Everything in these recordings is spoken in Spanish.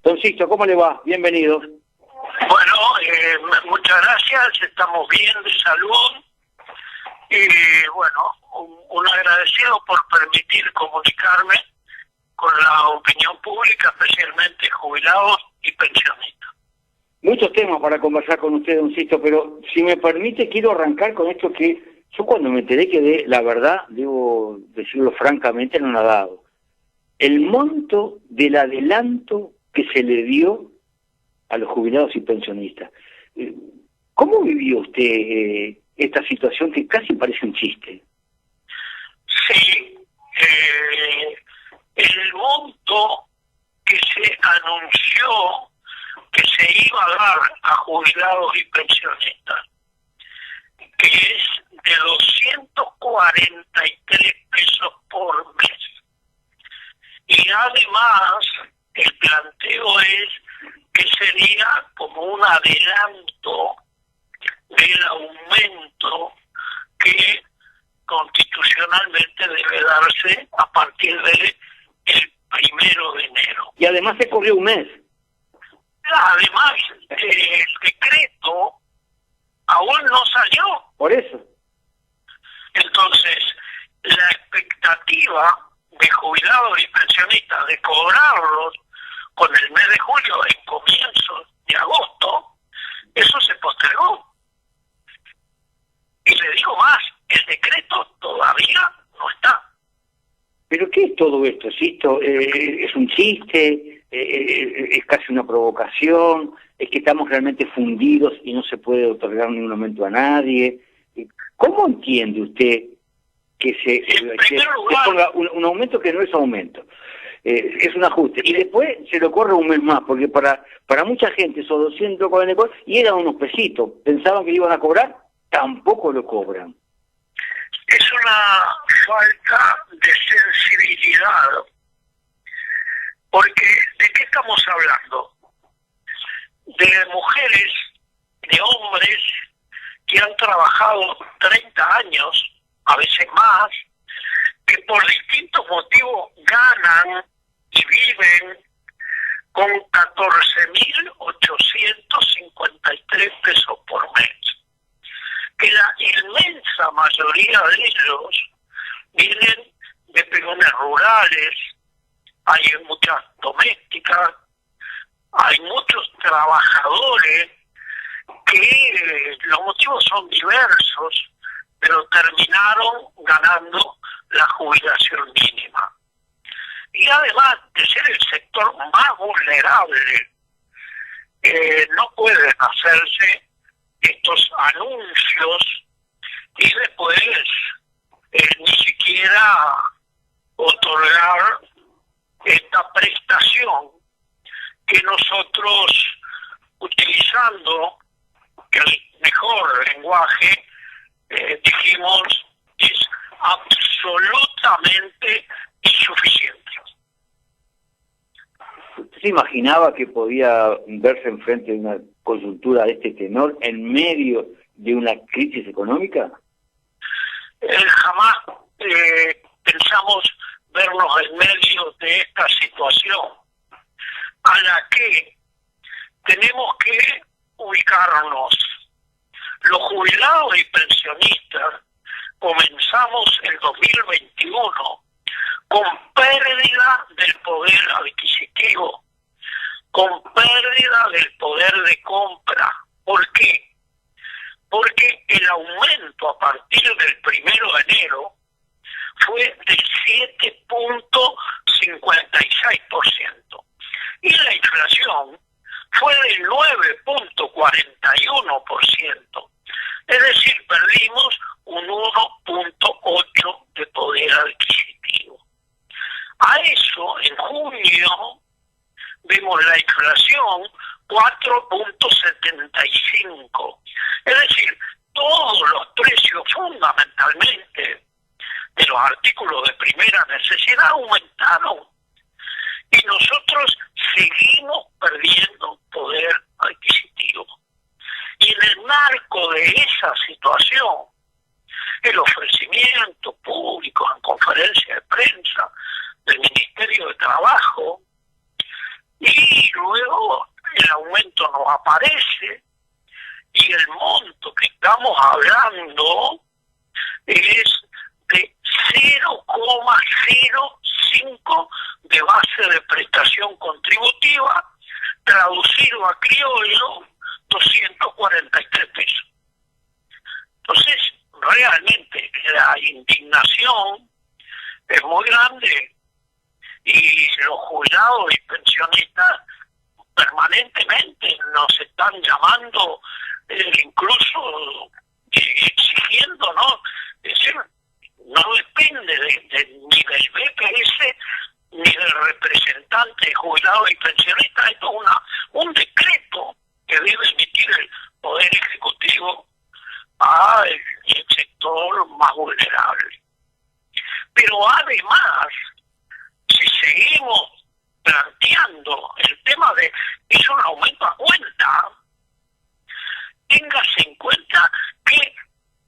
Don Sixto, ¿cómo le va? Bienvenido. Bueno, muchas gracias, estamos bien de salud y bueno, un agradecido por permitir comunicarme con la opinión pública, especialmente jubilados y pensionistas. Muchos temas para conversar con usted, don Sixto, pero si me permite quiero arrancar con esto que yo cuando me enteré que la verdad, debo decirlo francamente, no ha dado. El monto del adelanto que se le dio a los jubilados y pensionistas. ¿Cómo vivió usted esta situación que casi parece un chiste? Sí, el monto que se anunció que se iba a dar a jubilados y pensionistas, que es de 243 pesos por mes. Y además, el planteo es que sería como un adelanto del aumento que constitucionalmente debe darse a partir del 1 de enero. Y además se corrió un mes. Además, el decreto aún no salió. Por eso. Entonces, la expectativa de jubilados y pensionistas de cobrarlos con el mes de julio en comienzos de agosto, eso se postergó. Y le digo más, el decreto todavía no está. ¿Pero qué es todo esto, Sixto? ¿Es un chiste? ¿Es casi una provocación? ¿Es que estamos realmente fundidos y no se puede otorgar ni un aumento a nadie? ¿Cómo entiende usted que se ponga un aumento que no es aumento? Es un ajuste. Y después se lo corre un mes más, porque para mucha gente esos 244 y eran unos pesitos. Pensaban que iban a cobrar, tampoco lo cobran. Es una falta de sensibilidad, porque ¿de qué estamos hablando? De mujeres, de hombres que han trabajado 30 años, a veces más, que por distintos motivos ganan y viven con 14.853 pesos por mes. Que la inmensa mayoría de ellos vienen de peones rurales, hay muchas domésticas, hay muchos trabajadores que los motivos son diversos, pero terminaron ganando la jubilación mínima. Y además de ser el sector más vulnerable, no pueden hacerse estos anuncios y después ni siquiera otorgar esta prestación que nosotros, utilizando el mejor lenguaje, dijimos es absolutamente insuficiente. ¿Usted se imaginaba que podía verse enfrente de una coyuntura de este tenor en medio de una crisis económica? Jamás pensamos vernos en medio de esta situación, a la que tenemos que ubicarnos. Los jubilados y pensionistas comenzamos el 2021 con pérdida del poder adquisitivo, con pérdida del poder de compra. ¿Por qué? Porque el aumento a partir del 1 de enero fue del 7.56% y la inflación fue del 9.41%. Es decir, perdimos un 1.8% de poder adquisitivo. A eso, en junio, vemos la inflación 4.75%. Es decir, todos los precios fundamentalmente de los artículos de primera necesidad aumentaron. Y nosotros seguimos perdiendo poder adquisitivo. Y en el marco de esa situación, el ofrecimiento público en conferencia de prensa del Ministerio de Trabajo y luego luego el aumento no aparece y el monto que estamos hablando es de 0,05 de base de prestación contributiva, traducido a criollo, 243 pesos. Entonces, realmente la indignación es muy grande y los jubilados y pensionistas permanentemente nos están llamando, incluso exigiendo, ¿no? Es decir, no depende ni del BPS ni del representante de jubilados y pensionistas. Esto es un decreto que debe emitir el Poder Ejecutivo al sector más vulnerable. Pero además, si seguimos planteando el tema de es un aumento a cuenta, téngase en cuenta que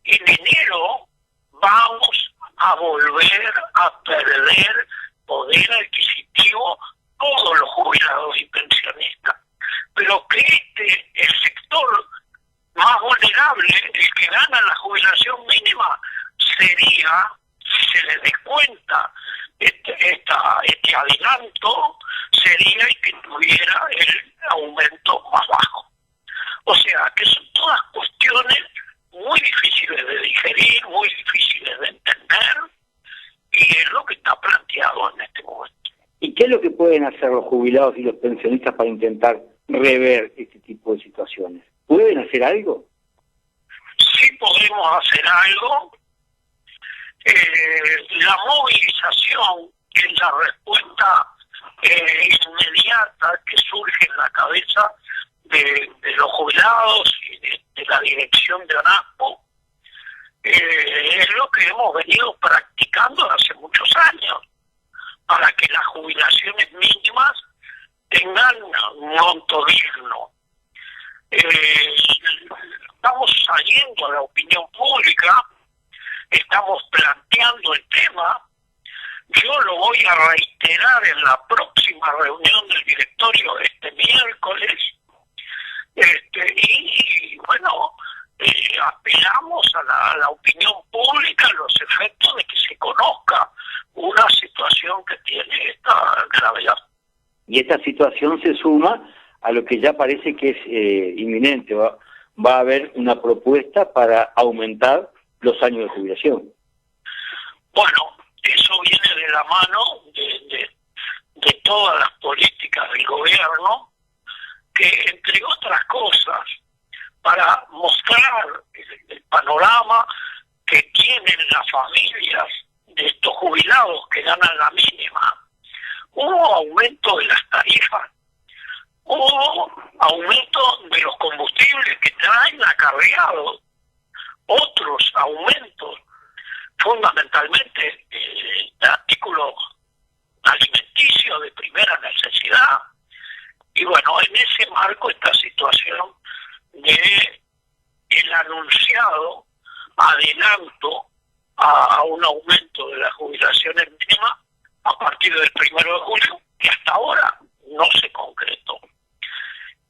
en enero vamos a volver a perder poder adquisitivo todos los jubilados y pensionistas, pero que el sector más vulnerable, el que gana la jubilación mínima, sería, si se le descuenta este adelanto, sería el que tuviera el aumento más bajo. O sea, que son todas cuestiones muy difíciles de digerir, muy difíciles de entender, y es lo que está planteado en este momento. ¿Y qué es lo que pueden hacer los jubilados y los pensionistas para intentar rever este tipo de situaciones? ¿Pueden hacer algo? Sí podemos hacer algo. La movilización es la respuesta inmediata que surge en la cabeza de los jubilados y de la dirección de ANASPO. Es lo que hemos venido practicando hace muchos años, para que las jubilaciones mínimas tengan un monto digno. Estamos saliendo a la opinión pública, estamos planteando el tema. Yo lo voy a reiterar en la próxima reunión del directorio este miércoles, y bueno, apelamos a la opinión pública, los efectos de que se conozca una situación que tiene esta gravedad. Y esta situación se suma a lo que ya parece que es inminente. Va a haber una propuesta para aumentar los años de jubilación. Bueno, eso viene de la mano de todas las políticas del gobierno, que entre otras cosas, para mostrar el panorama que tienen las familias de estos jubilados que ganan la mínima, hubo aumento de las tarifas, hubo aumento de los combustibles que traen acarreados, otros aumentos, fundamentalmente de artículos alimenticios de primera necesidad. Y bueno, en ese marco esta situación de el anunciado adelanto a un aumento de las jubilaciones mínimas a partir del 1 de julio, que hasta ahora no se concretó.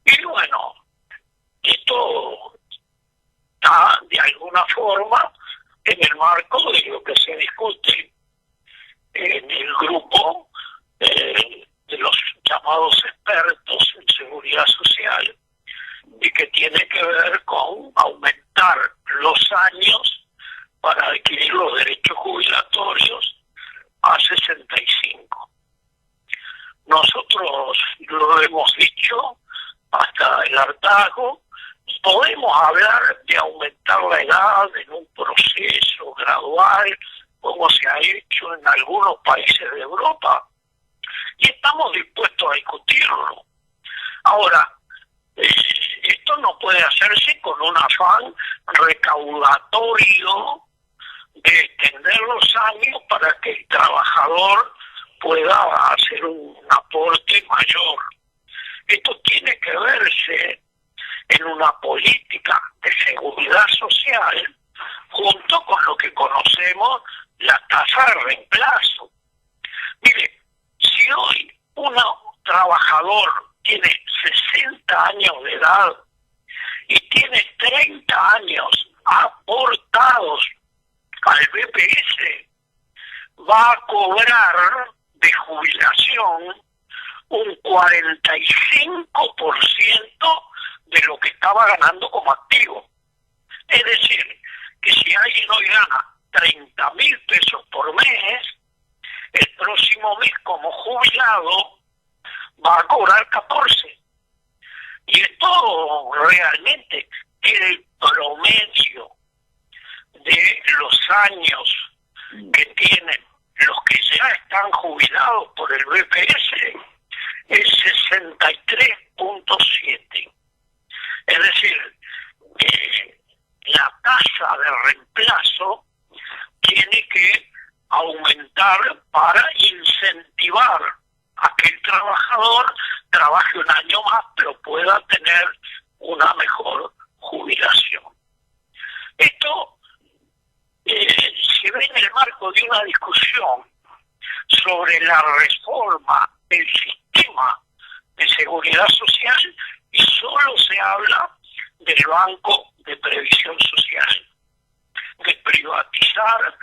Y bueno, esto está de alguna forma en el marco de lo que se discute en el grupo de los llamados expertos en seguridad social, y que tiene que ver con aumentar los años para adquirir los derechos jubilatorios a 65. Nosotros lo hemos dicho hasta el hartazgo, podemos hablar de aumentar la edad en un proceso gradual, como se ha hecho en algunos países de Europa, y estamos dispuestos a discutirlo. Ahora, esto no puede hacerse con un afán recaudatorio de extender los años para que el trabajador pueda hacer un aporte mayor. Esto tiene que verse en una política de seguridad social junto con lo que conocemos la tasa de reemplazo. Mire, si hoy un trabajador tiene 60 años de edad y tiene 30 años aportados al BPS, va a cobrar de jubilación un 45% de lo que estaba ganando como activo. Es decir, que si alguien hoy gana 30.000 pesos por mes, el próximo mes como jubilado va a cobrar 14. Y esto realmente el promedio de los años que tienen los que ya están jubilados por el BPS es 63.7. Es decir, la tasa de reemplazo tiene que aumentar para incentivar a que el trabajador trabaje un año más, pero pueda tener una mejor jubilación. Esto se ve en el marco de una discusión sobre la reforma del sistema de seguridad social y solo se habla del Banco de Previsión Social, de privatizar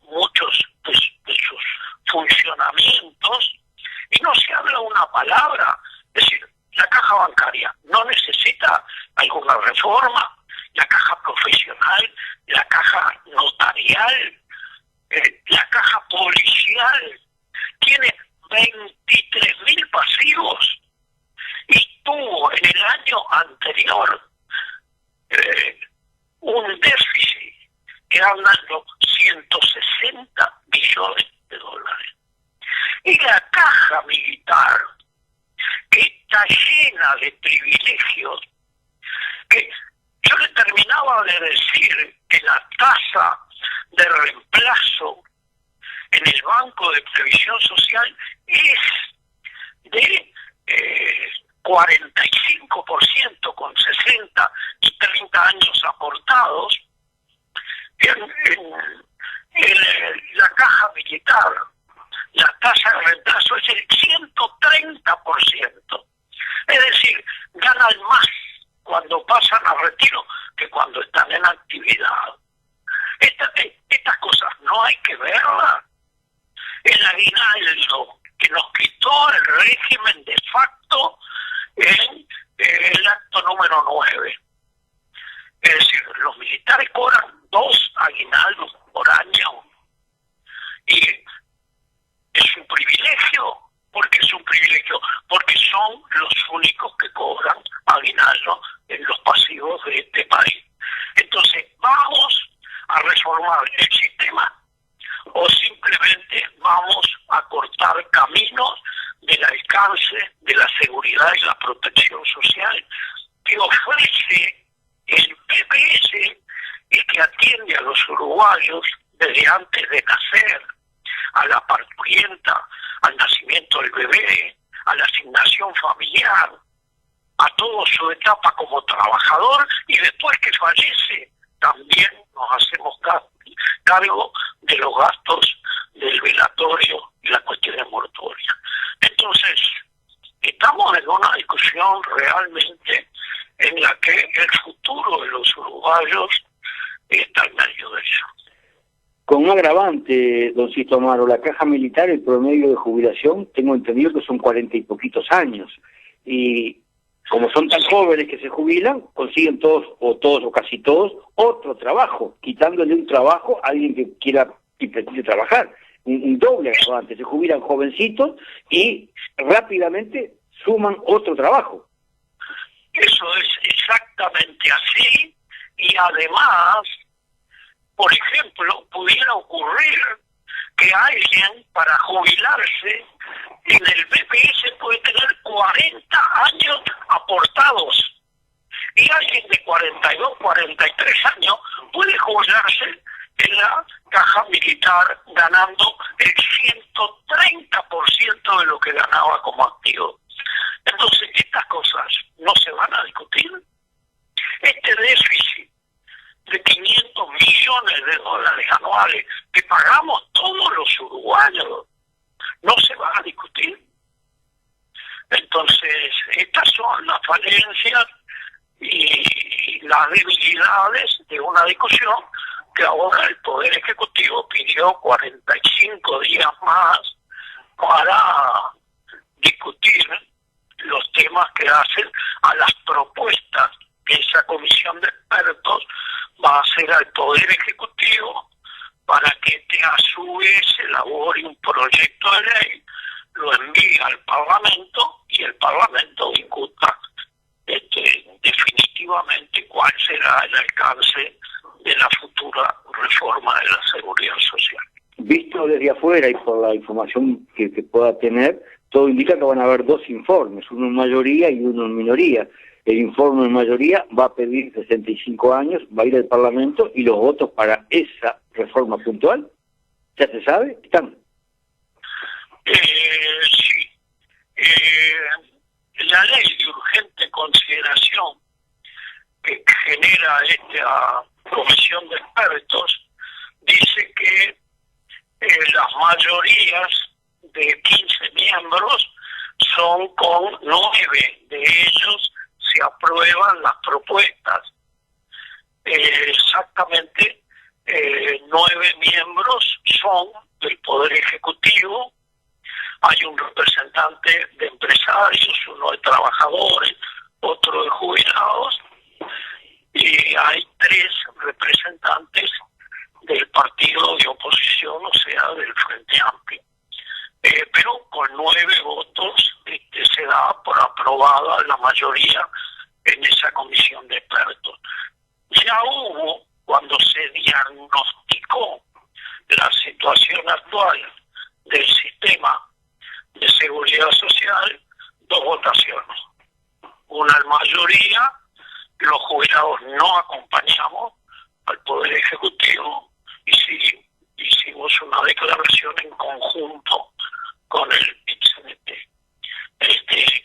muchos de sus funcionamientos, y no se habla una palabra. Es decir, la caja bancaria no necesita alguna reforma, la caja profesional, la caja notarial, la caja policial tiene 23.000 pasivos y tuvo en el año anterior un déficit que anda en los 160 billones de dólares. Y la caja militar, que está llena de privilegios, que yo le terminaba de decir que la tasa de reemplazo en el Banco de Previsión Social es de 45% con 60 y 30 años aportados. En la caja militar, la tasa de reemplazo es el 130%. Es decir, ganan más cuando pasan a retiro que cuando están en actividad. Estas cosas no hay que verlas. El aguinaldo que nos quitó el régimen de facto en el acto número 9. Es decir, los militares cobran 2 aguinaldos por año. Y es un privilegio. ¿Por qué es un privilegio? Porque son los únicos que cobran aguinaldo en los pasivos de este país. Entonces, ¿vamos a reformar el sistema o simplemente vamos a cortar caminos del alcance de la seguridad y la protección social que ofrece el BPS y que atiende a los uruguayos desde antes de nacer, a la parturienta, al nacimiento del bebé, a la asignación familiar, a toda su etapa como trabajador, y después que fallece también nos hacemos cargo de los gastos del velatorio y las cuestiones mortuorias. Entonces, estamos en una discusión realmente en la que el futuro de los uruguayos está en medio de eso. Con un agravante, don Sisto Amaro, la caja militar, el promedio de jubilación, tengo entendido que son 40 y poquitos años. Y como son tan jóvenes que se jubilan, consiguen todos o casi todos otro trabajo, quitándole un trabajo a alguien que quiera y pretende trabajar. Un doble agravante, se jubilan jovencitos y rápidamente suman otro trabajo. Eso es exactamente así, y además, por ejemplo, pudiera ocurrir que alguien para jubilarse en el BPS puede tener 40 años aportados y alguien de 42, 43 años puede jubilarse en la caja militar ganando el 130% de lo que ganaba como activo. Entonces, estas cosas no se van a discutir. Este déficit de 500 millones de dólares anuales que pagamos todos los uruguayos no se va a discutir. Entonces, estas son las falencias y las debilidades de una discusión que ahora el Poder Ejecutivo pidió 45 días más para discutir los temas que hacen a las propuestas que esa comisión de expertos va a hacer al Poder Ejecutivo para que este a su vez elabore un proyecto de ley, lo envíe al Parlamento y el Parlamento discuta definitivamente cuál será el alcance de la futura reforma de la seguridad social. Visto desde afuera y por la información que pueda tener, todo indica que van a haber dos informes, uno en mayoría y uno en minoría. El informe en mayoría va a pedir 65 años, va a ir al Parlamento y los votos para esa reforma puntual, ¿ya se sabe? ¿Están? Sí. La ley de urgente consideración que genera esta comisión de expertos dice que las mayorías de 15 miembros son con 9 de ellos se aprueban las propuestas. Exactamente 9 miembros son del Poder Ejecutivo, hay un representante de empresarios, uno de trabajadores, otro de jubilados, y hay 3 representantes del partido de oposición, o sea, del Frente Amplio. Pero con 9 votos se da por aprobada la mayoría en esa comisión de expertos. Ya hubo, cuando se diagnosticó la situación actual del sistema de seguridad social, 2 votaciones. Una en mayoría, los jubilados no acompañamos al Poder Ejecutivo y sí hicimos una declaración en conjunto con el PIT-CNT.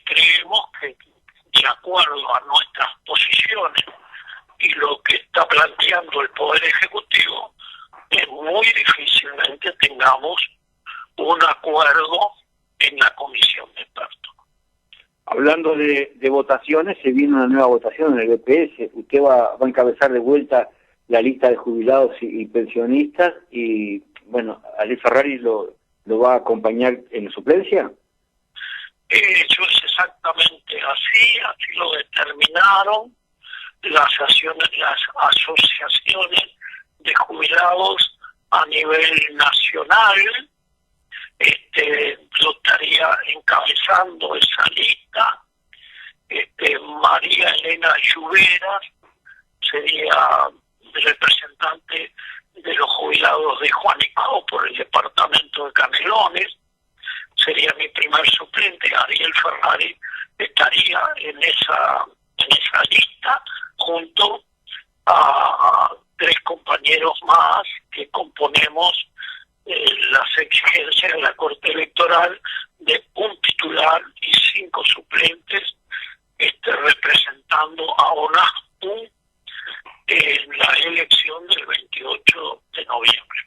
Creemos que de acuerdo a nuestras posiciones y lo que está planteando el Poder Ejecutivo, muy difícilmente tengamos un acuerdo en la comisión de expertos. Hablando de votaciones, se viene una nueva votación en el BPS. Usted va a encabezar de vuelta la lista de jubilados y pensionistas y, bueno, Ali Ferrari lo va a acompañar en la suplencia. Eso es exactamente así lo determinaron las asociaciones de jubilados a nivel nacional. Yo estaría encabezando esa lista. María Elena Lluveras sería representante de los jubilados de Juanico por el departamento de Canelones. Sería mi primer suplente. Ariel Ferrari estaría en esa lista junto a 3 compañeros más que componemos las exigencias de la Corte Electoral de un titular y 5 suplentes representando a ONASPU en la elección del 28 de noviembre.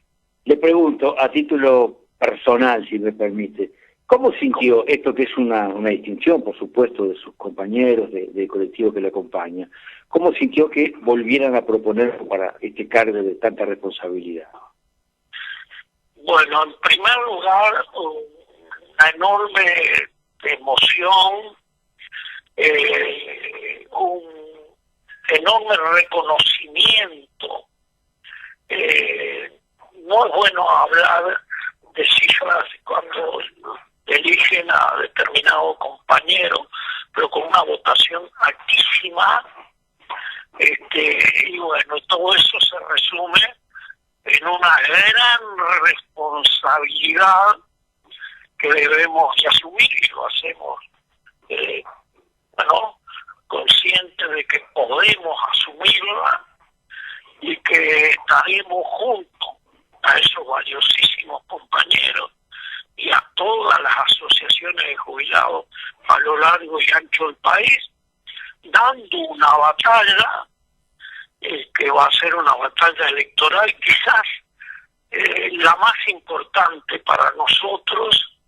Le pregunto, a título personal, si me permite, ¿cómo sintió esto que es una distinción, por supuesto, de sus compañeros, del colectivo que le acompaña? ¿Cómo sintió que volvieran a proponer para este cargo de tanta responsabilidad? Bueno, en primer lugar, una enorme emoción, un enorme reconocimiento. No es bueno hablar de cifras cuando eligen a determinado compañero, pero con una votación altísima, y bueno, todo eso se resume en una gran responsabilidad que debemos de asumir y lo hacemos conscientes de que podemos asumirla y que estaremos juntos a esos valiosísimos compañeros y a todas las asociaciones de jubilados a lo largo y ancho del país, dando una batalla que va a ser una batalla electoral quizás la más importante para nosotros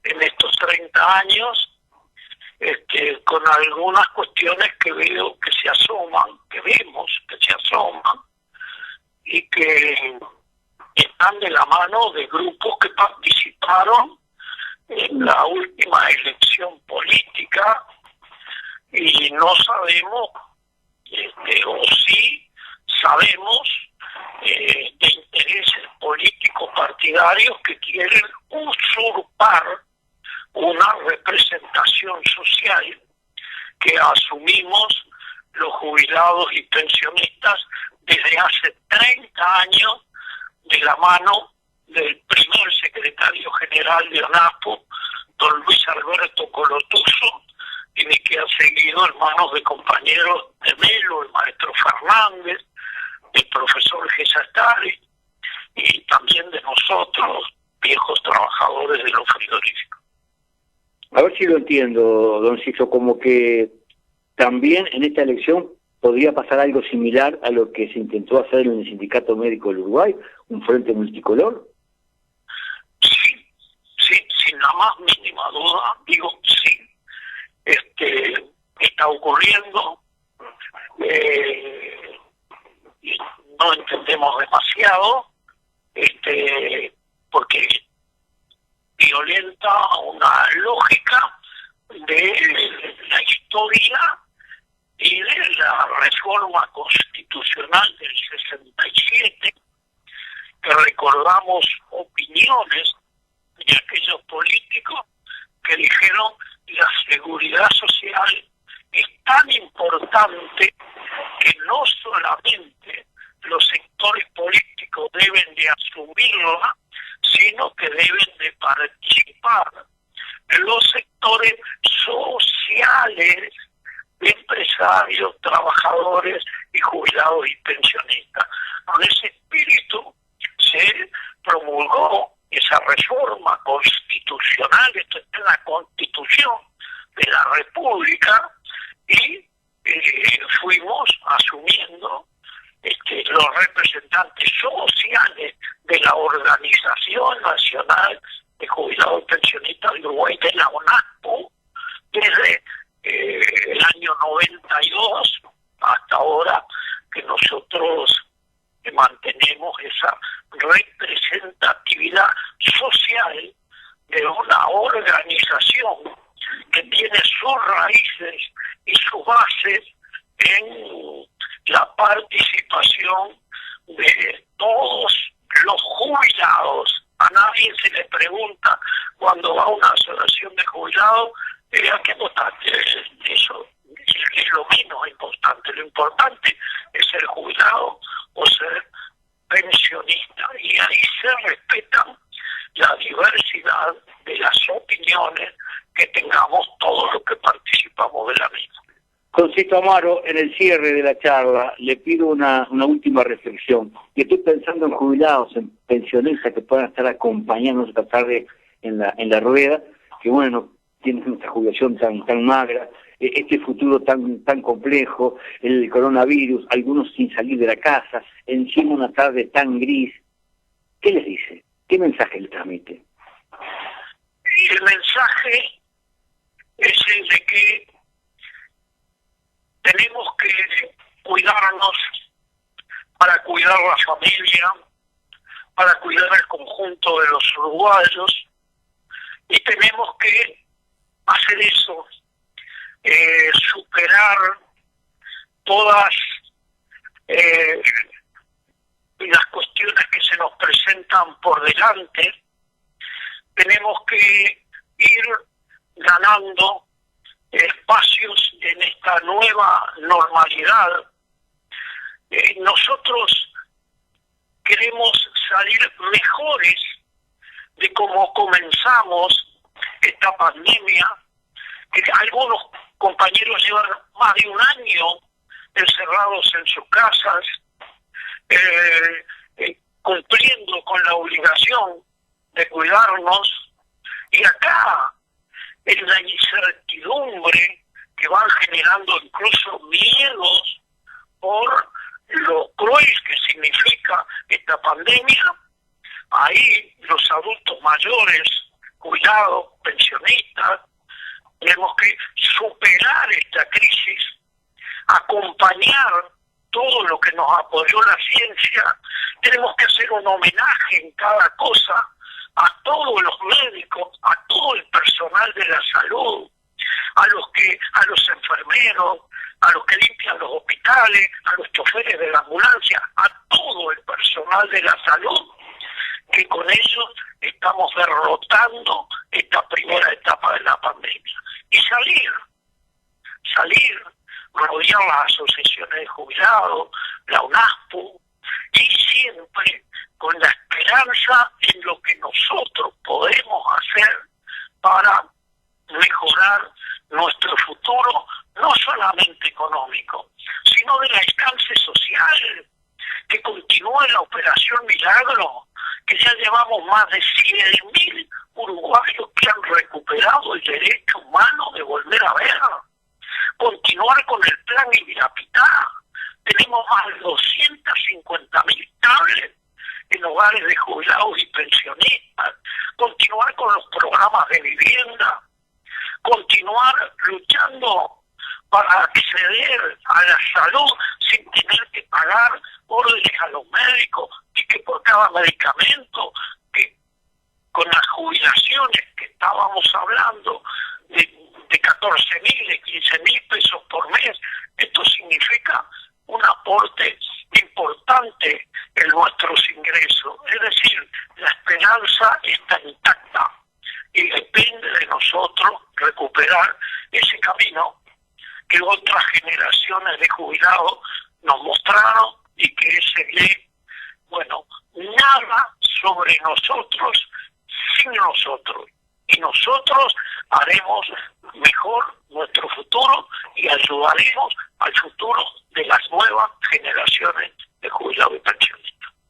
en estos 30 años con algunas cuestiones que veo que se asoman, que vemos que se asoman, y que están de la mano de grupos que participaron en la última elección política y no sabemos, o sí sabemos, de intereses políticos partidarios que quieren usurpar una representación social que asumimos los jubilados y pensionistas desde hace 30 años de la mano del primer secretario general de ANAPO, don Luis Alberto Colotuso, y de que ha seguido en manos de compañeros de Melo, el maestro Fernández, del profesor Gesastari, y también de nosotros, viejos trabajadores de los frigoríficos. A ver si lo entiendo, don Sisto, como que también en esta elección podría pasar algo similar a lo que se intentó hacer en el Sindicato Médico del Uruguay, un frente multicolor. Sí, sin la más mínima duda, digo sí. Está ocurriendo, y no entendemos demasiado, porque violenta una lógica de la historia y de la reforma constitucional del 67, que recordamos opiniones de aquellos políticos que dijeron la seguridad social es tan importante que no solamente los sectores políticos deben de asumirla, sino que deben de participar los sectores sociales, empresarios, trabajadores y jubilados y pensionistas. Con ese espíritu se promulgó esa reforma constitucional, esto está en la Constitución de la República, y fuimos asumiendo los representantes sociales de la Organización Nacional de Jubilados y Pensionistas de Uruguay, de la ONAPO, desde el año 92 hasta ahora, que nosotros mantenemos esa representatividad social de una organización que tiene sus raíces y sus bases en la participación de todos los jubilados. A nadie se le pregunta cuando va a una asociación de jubilados, ¿a qué votaste? Eso es lo menos importante. Lo importante es ser jubilado o ser pensionista. Y ahí se respetan la diversidad de las opiniones que tengamos todos los que participamos de la misma. Don Sisto Amaro, en el cierre de la charla, le pido una última reflexión. Y estoy pensando en jubilados, en pensionistas que puedan estar acompañándonos esta tarde en la rueda, que bueno, tienen esta jubilación tan magra, este futuro tan complejo, el coronavirus, algunos sin salir de la casa, encima una tarde tan gris. ¿Qué les dice? ¿Qué mensaje les transmite? Y el mensaje es el de que tenemos que cuidarnos para cuidar la familia, para cuidar el conjunto de los uruguayos, y tenemos que hacer eso, superar todas las cuestiones que se nos presentan por delante. Tenemos que ir ganando espacios en esta nueva normalidad. Nosotros queremos salir mejores de cómo comenzamos esta pandemia. Algunos compañeros llevan más de un año encerrados en sus casas, cumpliendo con la obligación de cuidarnos, y acá en la incertidumbre que van generando incluso miedos por lo cruel que significa esta pandemia, ahí los adultos mayores, jubilados, pensionistas, tenemos que superar esta crisis, acompañar todo lo que nos apoyó la ciencia. Tenemos que hacer un homenaje en cada cosa a todos los médicos, a todo el personal de la salud, a los enfermeros, a los que limpian los hospitales, a los choferes de la ambulancia, a todo el personal de la salud, que con ellos estamos derrotando esta primera etapa de la pandemia. Y salir, rodear las asociaciones de jubilados, la UNASPU, y siempre con la esperanza en lo que nosotros podemos hacer para mejorar nuestro futuro, no solamente económico, sino del alcance social, que continúe la Operación Milagro, que ya llevamos más de 100.000 uruguayos que han recuperado el derecho humano de volver a ver, continuar con el plan Ibirapitá. Tenemos más de 250.000 tablets en hogares de jubilados y pensionistas, continuar con los programas de vivienda, continuar luchando para acceder a la salud sin tener que pagar órdenes a los médicos, y que por cada medicamento, que con las jubilaciones que estábamos hablando de 14.000, de 15.000 pesos por mes, esto significa un aporte importante en nuestros ingresos. Es decir, la esperanza está intacta y depende de nosotros recuperar ese camino que otras generaciones de jubilados nos mostraron, y que ese ley, bueno, nada sobre nosotros sin nosotros. Y nosotros haremos mejor nuestro futuro y ayudaremos al futuro